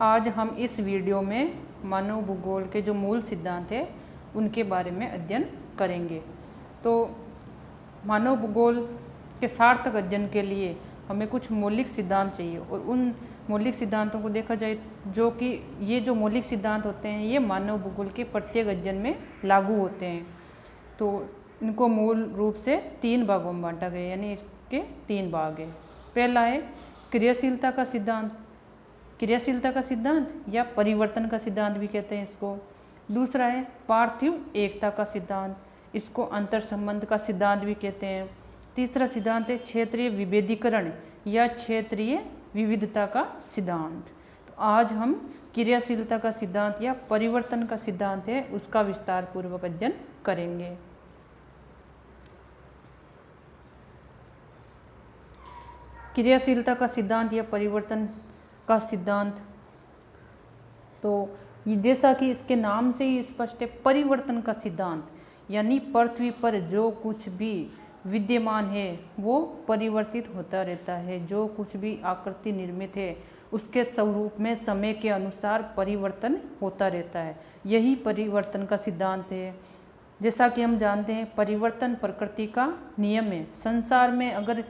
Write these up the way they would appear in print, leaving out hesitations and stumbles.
आज हम इस वीडियो में मानव भूगोल के जो मूल सिद्धांत हैं उनके बारे में अध्ययन करेंगे। तो मानव भूगोल के सार्थक अध्ययन के लिए हमें कुछ मौलिक सिद्धांत चाहिए और उन मौलिक सिद्धांतों को देखा जाए जो कि ये जो मौलिक सिद्धांत होते हैं ये मानव भूगोल के प्रत्येक अध्ययन में लागू होते हैं। तो इनको मूल रूप से 3 भागों में बांटा गया, यानी इसके 3 भाग हैं। पहला है क्रियाशीलता का सिद्धांत, क्रियाशीलता का सिद्धांत या परिवर्तन का सिद्धांत भी कहते हैं इसको। दूसरा है पार्थिव एकता का सिद्धांत, इसको अंतर संबंध का सिद्धांत भी कहते हैं। तीसरा सिद्धांत है क्षेत्रीय विभेदीकरण या क्षेत्रीय विविधता का सिद्धांत। तो आज हम क्रियाशीलता का सिद्धांत या परिवर्तन का सिद्धांत है उसका विस्तार पूर्वक अध्ययन करेंगे। क्रियाशीलता का सिद्धांत या परिवर्तन का सिद्धांत, तो जैसा कि इसके नाम से ही स्पष्ट है, परिवर्तन का सिद्धांत यानी पृथ्वी पर जो कुछ भी विद्यमान है वो परिवर्तित होता रहता है। जो कुछ भी आकृति निर्मित है उसके स्वरूप में समय के अनुसार परिवर्तन होता रहता है, यही परिवर्तन का सिद्धांत है। जैसा कि हम जानते हैं परिवर्तन प्रकृति का नियम है। संसार में अगर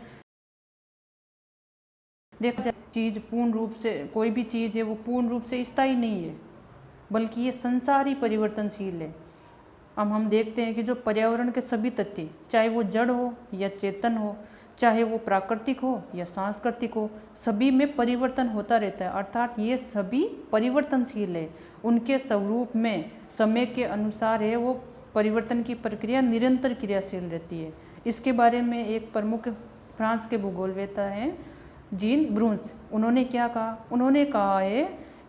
देखा जाए चीज़ पूर्ण रूप से, कोई भी चीज़ है वो पूर्ण रूप से स्थायी नहीं है, बल्कि ये संसार ही परिवर्तनशील है। अब हम देखते हैं कि जो पर्यावरण के सभी तत्व, चाहे वो जड़ हो या चेतन हो, चाहे वो प्राकृतिक हो या सांस्कृतिक हो, सभी में परिवर्तन होता रहता है। अर्थात ये सभी परिवर्तनशील है। उनके स्वरूप में समय के अनुसार है वो परिवर्तन की प्रक्रिया निरंतर क्रियाशील रहती है। इसके बारे में एक प्रमुख फ्रांस के भूगोलवेत्ता हैं जीन ब्रून्स। उन्होंने क्या कहा? उन्होंने कहा है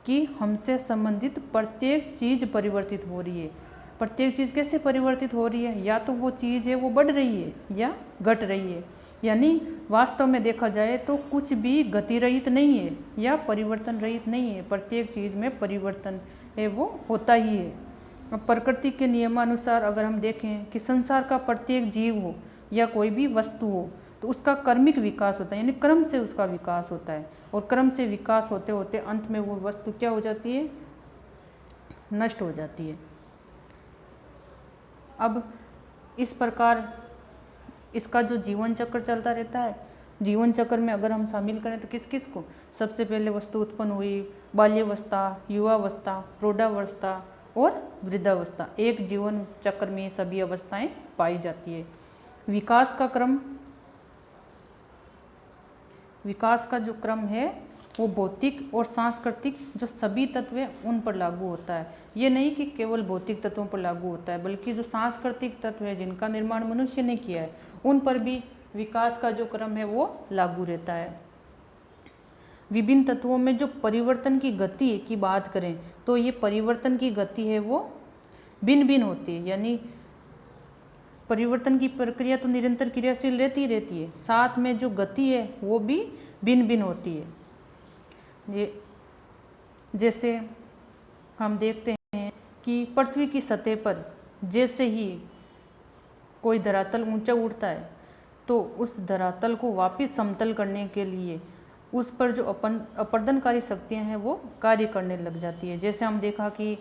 कि हमसे संबंधित प्रत्येक चीज़ परिवर्तित हो रही है। प्रत्येक चीज़ कैसे परिवर्तित हो रही है? या तो वो चीज़ है वो बढ़ रही है या घट रही है। यानी वास्तव में देखा जाए तो कुछ भी गति रहित नहीं है या परिवर्तन रहित नहीं है। प्रत्येक चीज़ में परिवर्तन है वो होता ही है। अब प्रकृति के नियमानुसार अगर हम देखें कि संसार का प्रत्येक जीव हो या कोई भी वस्तु हो तो उसका क्रमिक विकास होता है, यानी क्रम से उसका विकास होता है। और क्रम से विकास होते होते अंत में वो वस्तु क्या हो जाती है? नष्ट हो जाती है। अब इस प्रकार इसका जो जीवन चक्र चलता रहता है, जीवन चक्र में अगर हम शामिल करें तो किस किस को? सबसे पहले वस्तु उत्पन्न हुई, बाल्यावस्था, युवावस्था, प्रौढ़ावस्था और वृद्धावस्था। एक जीवन चक्र में सभी अवस्थाएं पाई जाती है। विकास का क्रम, विकास का जो क्रम है वो भौतिक और सांस्कृतिक जो सभी तत्व हैं उन पर लागू होता है। ये नहीं कि केवल भौतिक तत्वों पर लागू होता है, बल्कि जो सांस्कृतिक तत्व है जिनका निर्माण मनुष्य ने किया है उन पर भी विकास का जो क्रम है वो लागू रहता है। विभिन्न तत्वों में जो परिवर्तन की गति की बात करें तो ये परिवर्तन की गति है वो भिन्न भिन्न होती है। यानी परिवर्तन की प्रक्रिया तो निरंतर क्रियाशील रहती है, साथ में जो गति है वो भी भिन्न भिन्न होती है। ये जैसे हम देखते हैं कि पृथ्वी की सतह पर जैसे ही कोई धरातल ऊंचा उठता है तो उस धरातल को वापस समतल करने के लिए उस पर जो अपरदनकारी शक्तियां हैं वो कार्य करने लग जाती है। जैसे हम देखा कि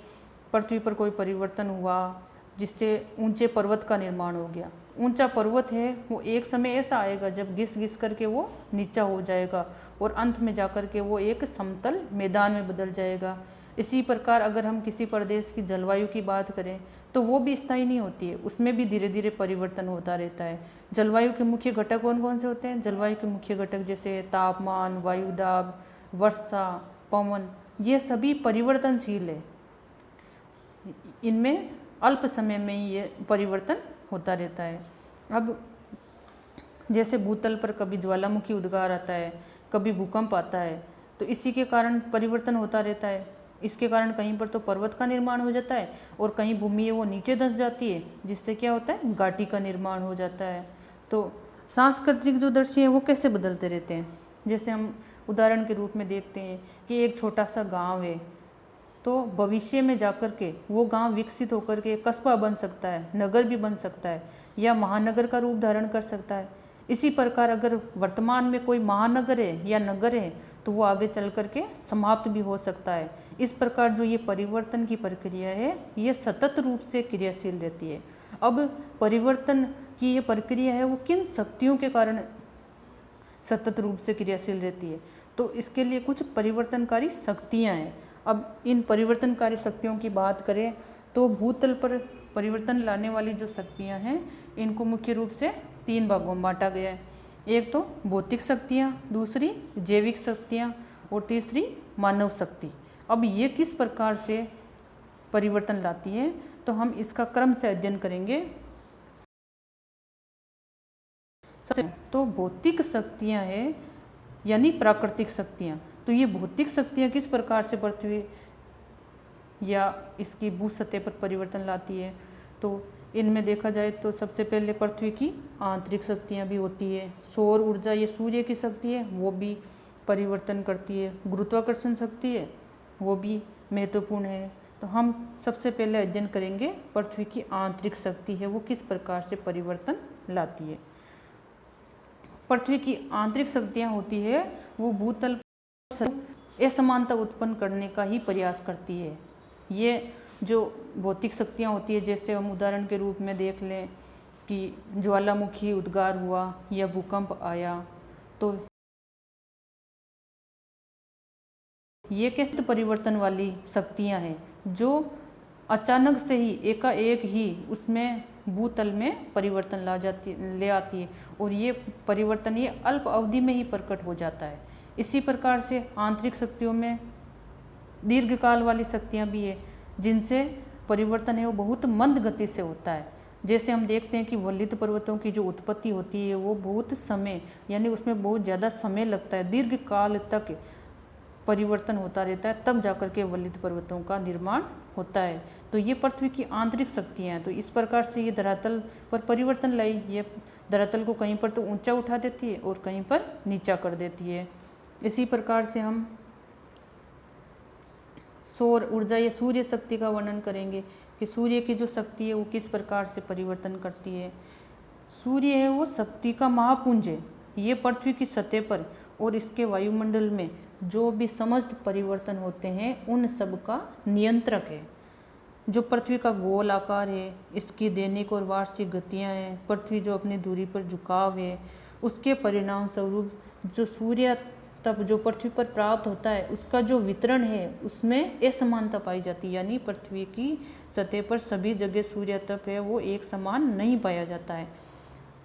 पृथ्वी पर कोई परिवर्तन हुआ जिससे ऊंचे पर्वत का निर्माण हो गया। ऊंचा पर्वत है वो एक समय ऐसा आएगा जब घिस घिस करके वो नीचा हो जाएगा और अंत में जाकर के वो एक समतल मैदान में बदल जाएगा। इसी प्रकार अगर हम किसी प्रदेश की जलवायु की बात करें तो वो भी स्थायी नहीं होती है, उसमें भी धीरे धीरे परिवर्तन होता रहता है। जलवायु के मुख्य घटक कौन कौन से होते हैं? जलवायु के मुख्य घटक जैसे तापमान, वायुदाब, वर्षा, पवन, ये सभी परिवर्तनशील है। इनमें अल्प समय में ही ये परिवर्तन होता रहता है। अब जैसे भूतल पर कभी ज्वालामुखी उद्गार आता है, कभी भूकंप आता है, तो इसी के कारण परिवर्तन होता रहता है। इसके कारण कहीं पर तो पर्वत का निर्माण हो जाता है और कहीं भूमि है वो नीचे धंस जाती है, जिससे क्या होता है? घाटी का निर्माण हो जाता है। तो सांस्कृतिक जो दृश्य है वो कैसे बदलते रहते हैं? जैसे हम उदाहरण के रूप में देखते हैं कि एक छोटा सा गाँव है तो भविष्य में जाकर के वो गांव विकसित होकर के कस्बा बन सकता है, नगर भी बन सकता है या महानगर का रूप धारण कर सकता है। इसी प्रकार अगर वर्तमान में कोई महानगर है या नगर है तो वो आगे चल करके समाप्त भी हो सकता है। इस प्रकार जो ये परिवर्तन की प्रक्रिया है ये सतत रूप से क्रियाशील रहती है। अब परिवर्तन की ये प्रक्रिया है वो किन शक्तियों के कारण सतत रूप से क्रियाशील रहती है, तो इसके लिए कुछ परिवर्तनकारी शक्तियाँ हैं। अब इन परिवर्तनकारी शक्तियों की बात करें तो भूतल पर परिवर्तन लाने वाली जो शक्तियाँ हैं इनको मुख्य रूप से 3 भागों में बांटा गया है। एक तो भौतिक शक्तियाँ, दूसरी जैविक शक्तियाँ और तीसरी मानव शक्ति। अब ये किस प्रकार से परिवर्तन लाती है तो हम इसका क्रम से अध्ययन करेंगे। तो भौतिक शक्तियाँ हैं यानी प्राकृतिक शक्तियाँ। तो ये भौतिक शक्तियाँ किस प्रकार से पृथ्वी या इसकी भू सतह पर परिवर्तन लाती है, तो इनमें देखा जाए तो सबसे पहले पृथ्वी की आंतरिक शक्तियाँ भी होती है। सौर ऊर्जा ये सूर्य की शक्ति है, वो भी परिवर्तन करती है। गुरुत्वाकर्षण शक्ति है वो भी महत्वपूर्ण है। तो हम सबसे पहले अध्ययन करेंगे पृथ्वी की आंतरिक शक्ति है वो किस प्रकार से परिवर्तन लाती है। पृथ्वी की आंतरिक शक्तियाँ होती है वो भूतल पर असमानता उत्पन्न करने का ही प्रयास करती है। ये जो भौतिक शक्तियाँ होती है, जैसे हम उदाहरण के रूप में देख लें कि ज्वालामुखी उद्गार हुआ या भूकंप आया, तो ये कैसे परिवर्तन वाली शक्तियाँ हैं जो अचानक से ही एकाएक ही उसमें भूतल में परिवर्तन ले आती है और ये परिवर्तन ये अल्प अवधि में ही प्रकट हो जाता है। इसी प्रकार से आंतरिक शक्तियों में दीर्घकाल वाली शक्तियाँ भी है जिनसे परिवर्तन है वो बहुत मंद गति से होता है। जैसे हम देखते हैं कि वलित पर्वतों की जो उत्पत्ति होती है वो बहुत समय यानी उसमें बहुत ज़्यादा समय लगता है, दीर्घ काल तक परिवर्तन होता रहता है, तब जाकर के वलित पर्वतों का निर्माण होता है। तो ये पृथ्वी की आंतरिक शक्तियाँ हैं। तो इस प्रकार से ये धरातल पर परिवर्तन लाई, ये धरातल को कहीं पर तो ऊंचा उठा देती है और कहीं पर नीचा कर देती है। इसी प्रकार से हम सौर ऊर्जा या सूर्य शक्ति का वर्णन करेंगे कि सूर्य की जो शक्ति है वो किस प्रकार से परिवर्तन करती है। सूर्य है वो शक्ति का महापुंज है। ये पृथ्वी की सतह पर और इसके वायुमंडल में जो भी समस्त परिवर्तन होते हैं उन सब का नियंत्रक है। जो पृथ्वी का गोल आकार है, इसकी दैनिक और वार्षिक गतियाँ हैं, पृथ्वी जो अपनी दूरी पर झुकाव है, उसके परिणाम स्वरूप जो सूर्य तप जो पृथ्वी पर प्राप्त होता है उसका जो वितरण है उसमें असमानता पाई जाती है। यानी पृथ्वी की सतह पर सभी जगह सूर्य तप है वो एक समान नहीं पाया जाता है।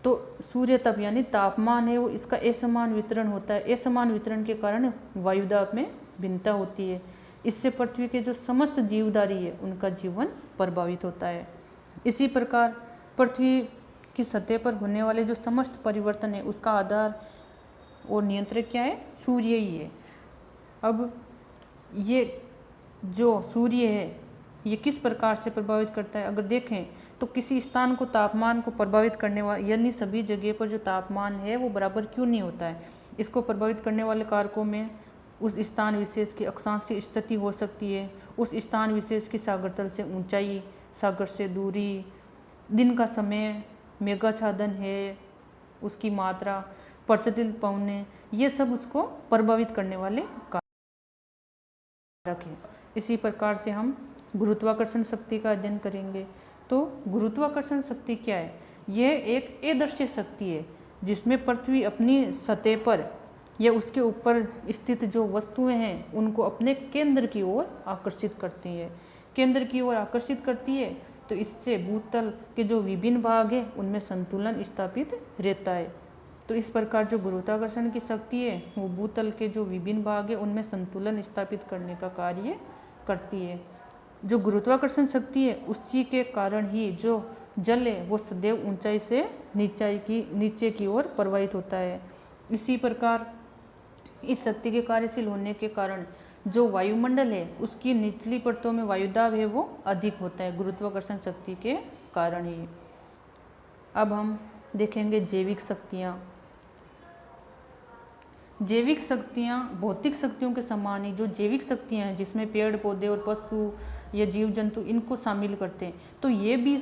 तो सूर्य तप यानी तापमान है वो इसका असमान वितरण होता है। असमान वितरण के कारण वायुदाब में भिन्नता होती है। इससे पृथ्वी के जो समस्त जीवधारी है उनका जीवन प्रभावित होता है। इसी प्रकार पृथ्वी की सतह पर होने वाले जो समस्त परिवर्तन है उसका आधार और नियंत्रक क्या है, सूर्य ही है। अब ये जो सूर्य है ये किस प्रकार से प्रभावित करता है, अगर देखें तो किसी स्थान को तापमान को प्रभावित करने वाला यानी सभी जगह पर जो तापमान है वो बराबर क्यों नहीं होता है। इसको प्रभावित करने वाले कारकों में उस स्थान विशेष की अक्षांशीय स्थिति हो सकती है, उस स्थान विशेष की सागर तल से ऊंचाई, सागर से दूरी, दिन का समय, मेघाच्छादन है, उसकी मात्रा, प्रचलित पवने, ये सब उसको प्रभावित करने वाले कारक हैं। इसी प्रकार से हम गुरुत्वाकर्षण शक्ति का अध्ययन करेंगे। तो गुरुत्वाकर्षण शक्ति क्या है, यह एक अदृश्य शक्ति है जिसमें पृथ्वी अपनी सतह पर या उसके ऊपर स्थित जो वस्तुएं हैं उनको अपने केंद्र की ओर आकर्षित करती है। केंद्र की ओर आकर्षित करती है तो इससे भूतल के जो विभिन्न भाग हैं उनमें संतुलन स्थापित रहता है। तो इस प्रकार जो गुरुत्वाकर्षण की शक्ति है वो भूतल के जो विभिन्न भाग है उनमें संतुलन स्थापित करने का कार्य करती है। जो गुरुत्वाकर्षण शक्ति है उसी के कारण ही जो जल है वो सदैव ऊंचाई से नीचे की ओर प्रवाहित होता है। इसी प्रकार इस शक्ति के कार्यशील होने के कारण जो वायुमंडल है उसकी निचली परतों में वायुदाब है वो अधिक होता है, गुरुत्वाकर्षण शक्ति के कारण ही। अब हम देखेंगे जैविक शक्तियाँ। जैविक शक्तियाँ भौतिक शक्तियों के समान ही जो जैविक शक्तियाँ हैं जिसमें पेड़ पौधे और पशु या जीव जंतु इनको शामिल करते हैं, तो ये भी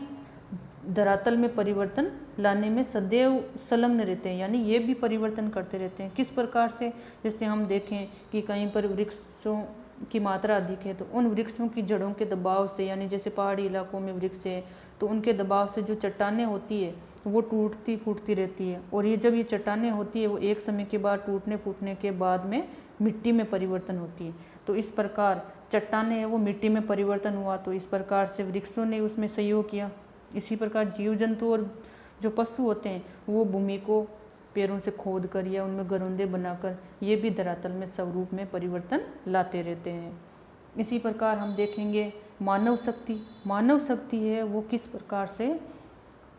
धरातल में परिवर्तन लाने में सदैव संलग्न रहते हैं, यानी ये भी परिवर्तन करते रहते हैं। किस प्रकार से? जैसे हम देखें कि कहीं पर वृक्षों की मात्रा अधिक है तो उन वृक्षों की जड़ों के दबाव से, यानी जैसे पहाड़ी इलाकों में वृक्ष है तो उनके दबाव से जो चट्टानें होती है वो टूटती फूटती रहती है, और ये जब ये चट्टानें होती है वो एक समय के बाद टूटने फूटने के बाद में मिट्टी में परिवर्तन होती है। तो इस प्रकार चट्टानें है वो मिट्टी में परिवर्तन हुआ, तो इस प्रकार से वृक्षों ने उसमें सहयोग किया। इसी प्रकार जीव जंतु और जो पशु होते हैं वो भूमि को पैरों से खोद कर या उनमें गरोंदे बनाकर ये भी धरातल में स्वरूप में परिवर्तन लाते रहते हैं। इसी प्रकार हम देखेंगे मानव शक्ति। मानव शक्ति है वो किस प्रकार से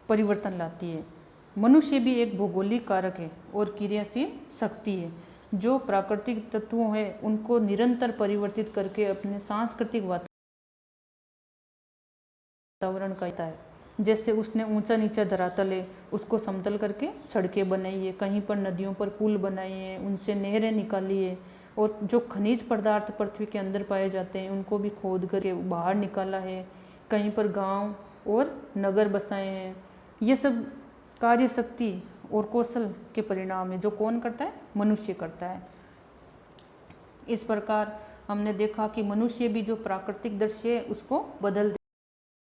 परिवर्तन लाती है। मनुष्य भी एक भौगोलिक कारक है और क्रियाशील शक्ति है जो प्राकृतिक तत्वों है उनको निरंतर परिवर्तित करके अपने सांस्कृतिक वातावरण करता है। जैसे उसने ऊंचा नीचा धरातल है उसको समतल करके सड़कें बनाई है, कहीं पर नदियों पर पुल बनाए हैं, उनसे नहरें निकाली है, और जो खनिज पदार्थ पृथ्वी के अंदर पाए जाते हैं उनको भी खोद करके बाहर निकाला है, कहीं पर गांव और नगर बसाए हैं। ये सब कार्य शक्ति और कौशल के परिणाम है जो कौन करता है? मनुष्य करता है। इस प्रकार हमने देखा कि मनुष्य भी जो प्राकृतिक दृश्य है उसको बदल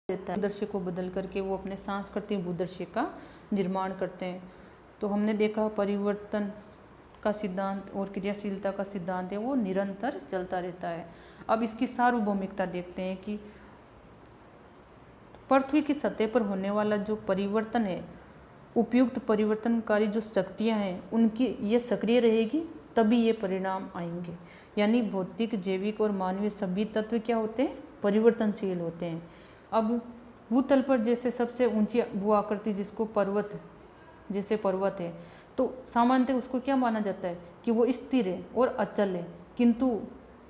देता है, दृश्य को बदल करके वो अपने सांस्कृतिक भूदृश्य का निर्माण करते हैं। तो हमने देखा परिवर्तन का सिद्धांत और क्रियाशीलता का सिद्धांत है वो निरंतर चलता रहता है। अब इसकी सार्वभौमिकता देखते हैं कि पृथ्वी की सतह पर होने वाला जो परिवर्तन है, उपयुक्त परिवर्तनकारी जो शक्तियाँ हैं उनकी ये सक्रिय रहेगी तभी ये परिणाम आएंगे। यानी भौतिक, जैविक और मानवीय सभी तत्व क्या होते हैं? परिवर्तनशील होते हैं। अब भूतल पर जैसे सबसे ऊंची भू आकृति जिसको पर्वत, जैसे पर्वत है तो सामान्यतः उसको क्या माना जाता है कि वो स्थिर है और अचल है, किंतु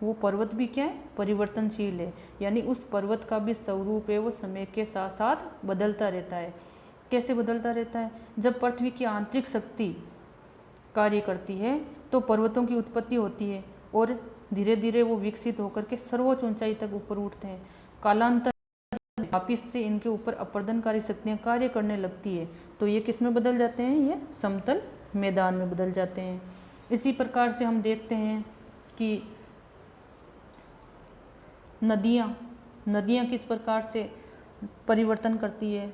वो पर्वत भी क्या है? परिवर्तनशील है। यानी उस पर्वत का भी स्वरूप है वो समय के साथ साथ बदलता रहता है। कैसे बदलता रहता है? जब पृथ्वी की आंतरिक शक्ति कार्य करती है तो पर्वतों की उत्पत्ति होती है और धीरे धीरे वो विकसित होकर के सर्वोच्च ऊंचाई तक ऊपर उठते हैं। कालांतर वापिस से इनके ऊपर अपर्दनकारी शक्तियाँ कार्य करने लगती है तो ये किस में बदल जाते हैं? ये समतल मैदान में बदल जाते हैं। इसी प्रकार से हम देखते हैं कि नदियाँ किस प्रकार से परिवर्तन करती है।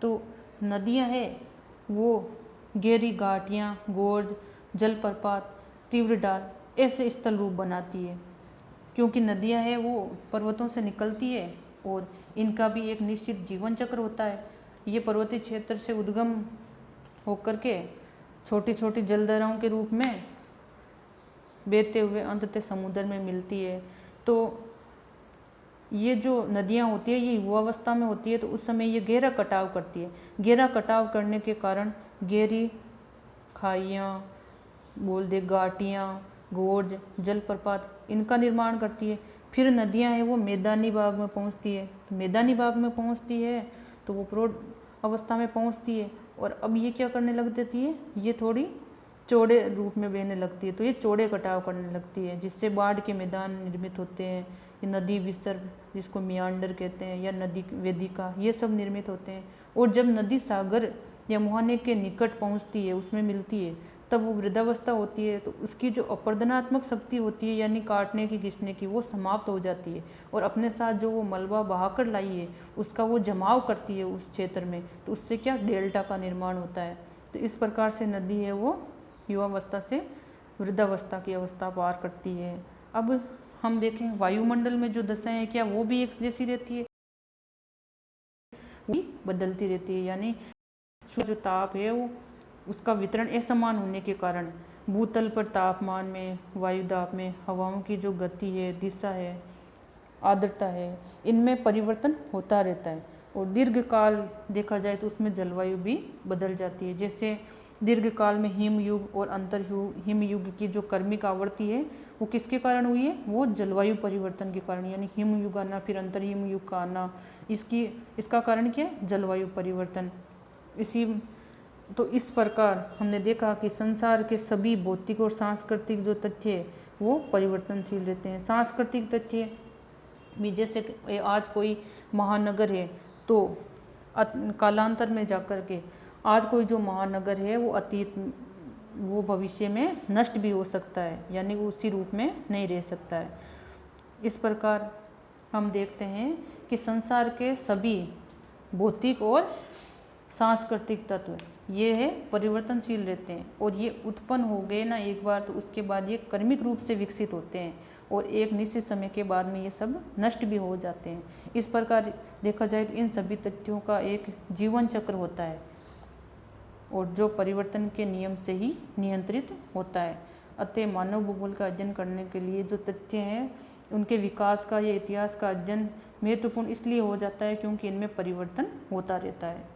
तो नदियाँ है वो गहरी घाटियाँ, गोर्ज, जलप्रपात, तीव्र ढाल ऐसे स्थल रूप बनाती है, क्योंकि नदियाँ है वो पर्वतों से निकलती है और इनका भी एक निश्चित जीवन चक्र होता है। ये पर्वतीय क्षेत्र से उद्गम होकर के छोटी छोटी जलधाराओं के रूप में बहते हुए अंततः समुद्र में मिलती है। तो ये जो नदियाँ होती है ये युवावस्था में होती है तो उस समय ये गहरा कटाव करती है। गहरा कटाव करने के कारण गहरी खाइयाँ, बोल दे घाटियाँ, गोर्ज, जलप्रपात इनका निर्माण करती है। फिर नदियाँ हैं वो मैदानी भाग में पहुँचती है, तो मैदानी भाग में पहुँचती है तो वो प्रौढ़ अवस्था में पहुँचती है और अब ये क्या करने लग देती है? ये थोड़ी चौड़े रूप में बहने लगती है, तो ये चौड़े कटाव करने लगती है जिससे बाढ़ के मैदान निर्मित होते हैं। ये नदी विसर्ग जिसको मियांडर कहते हैं या नदी वेदिका ये सब निर्मित होते हैं। और जब नदी सागर या मुहाने के निकट पहुँचती है, उसमें मिलती है, तब वो वृद्धावस्था होती है तो उसकी जो अपर्दनात्मक शक्ति होती है यानी काटने की घिसने की वो समाप्त हो जाती है और अपने साथ जो वो मलबा बहाकर लाई है उसका वो जमाव करती है उस क्षेत्र में, तो उससे क्या डेल्टा का निर्माण होता है। तो इस प्रकार से नदी है वो युवावस्था से वृद्धावस्था की अवस्था पार करती है। अब हम देखें वायुमंडल में जो दशाएं हैं क्या वो भी एक जैसी रहती है? वो बदलती रहती है, यानी जो ताप है वो उसका वितरण असमान होने के कारण भूतल पर तापमान में, वायुदाब में, हवाओं की जो गति है, दिशा है, आर्द्रता है, इनमें परिवर्तन होता रहता है। और दीर्घकाल देखा जाए तो उसमें जलवायु भी बदल जाती है। जैसे दीर्घकाल में हिमयुग और हिमयुग की जो क्रमिक आवृत्ति है वो किसके कारण हुई है? वो जलवायु परिवर्तन के कारण, यानी हिमयुग आना फिर अंतर हिमयुग का आना, इसका कारण क्या है? जलवायु परिवर्तन। तो इस प्रकार हमने देखा कि संसार के सभी भौतिक और सांस्कृतिक जो तथ्य है वो परिवर्तनशील रहते हैं। सांस्कृतिक तथ्य भी जैसे आज कोई महानगर है तो कालांतर में जाकर के आज कोई जो महानगर है वो भविष्य में नष्ट भी हो सकता है, यानी वो उसी रूप में नहीं रह सकता है। इस प्रकार हम देखते हैं कि संसार के सभी भौतिक और सांस्कृतिक तत्व ये है परिवर्तनशील रहते हैं, और ये उत्पन्न हो गए ना एक बार, तो उसके बाद ये कर्मिक रूप से विकसित होते हैं और एक निश्चित समय के बाद में ये सब नष्ट भी हो जाते हैं। इस प्रकार देखा जाए तो इन सभी तथ्यों का एक जीवन चक्र होता है, और जो परिवर्तन के नियम से ही नियंत्रित होता है। अतः मानव भूगोल का अध्ययन करने के लिए जो तथ्य हैं उनके विकास का या इतिहास का अध्ययन महत्वपूर्ण इसलिए हो जाता है क्योंकि इनमें परिवर्तन होता रहता है।